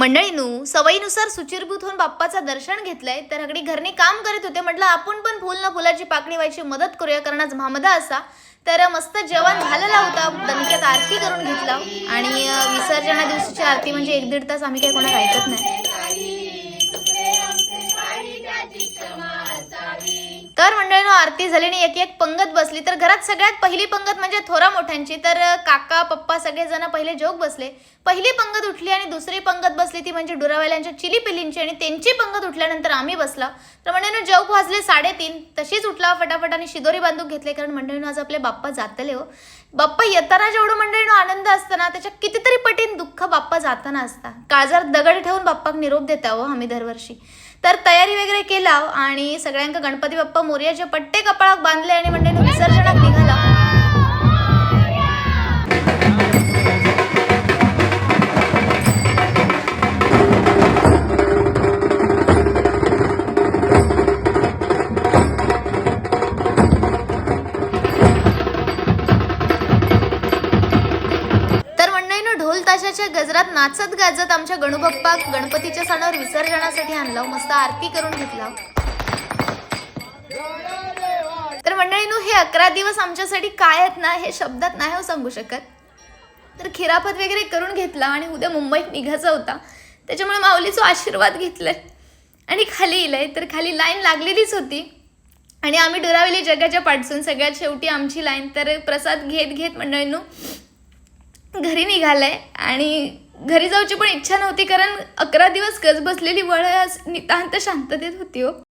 मंडळींनो, सवयीनुसार सुचिरभूत होऊन बाप्पाचं दर्शन घेतलंय. तर अगदी घरने काम करत होते. म्हटलं आपण पण फुल ना फुलाची पाकळी व्हायची मदत करूया, कारण आज महामदा असा. तर मस्त जेवण झालेला होता. दणक्यात आरती करून घेतला आणि विसर्जना दिवशीची आरती म्हणजे 1-1.5 तास आम्ही काही कोणाला ऐकत नाही. तर मंडळींनो, आरती झाली आणि एक पंगत बसली. तर घरात सगळ्यात पहिली पंगत म्हणजे थोरा मोठ्यांची. तर काका पप्पा सगळेजण पहिले जोग बसले. पहिली पंगत उठली आणि दुसरी पंगत बसली ती म्हणजे डुरावाल्यांच्या चिली पिल्लींची, आणि त्यांची पंगत उठल्यानंतर आम्ही बसला. तर मंडळींनो, जेवू वाजले 3:30. तशीच उठला फटाफट आणि शिदोरी बांधून घेतले, कारण मंडळींनो आज आपले बाप्पा जातले हो. बाप्पा येताना जेवढं मंडळींनो आनंद असताना त्याच्या कितीतरी पटीन दुःख बाप्पा जाताना असता. काळजात दगड ठेवून बाप्पाक निरोप देता हो आम्ही दरवर्षी. तर तयारी वगैरे केला आणि सगळ्यांका गणपती बाप्पा मोरयाचे पट्टे कपाळात बांधले आणि मंडळींनो विसर्जनात निघाला. ढोल ताशाच्या गजरात नाचत गाजत आमच्या गणूबाप्पा गणपतीच्या सणावर विसर्जनासाठी आणला. मस्त आरती करून घेतला. तर मंडळींनो, हे 11 दिवस आमच्यासाठी काय आहेत ना, हे शब्दात नाही हो सांगू शकत. तर खिरापत वगैरे करून घेतला आणि उद्या मुंबईत निघायचा होता. त्याच्यामुळे माऊलीचा आशीर्वाद घेतलाय आणि खाली इलाय. तर खाली लाईन लागलेलीच होती आणि आम्ही डुरावली जगाच्या पाठसून सगळ्यात शेवटी आमची लाईन. तर प्रसाद घेत घेत मंडळींनो घरी निघालाय आणि घरी जाऊची पण इच्छा नव्हती, कारण 11 दिवस गज बसलेली वळ नितांत शांततेत होती हो.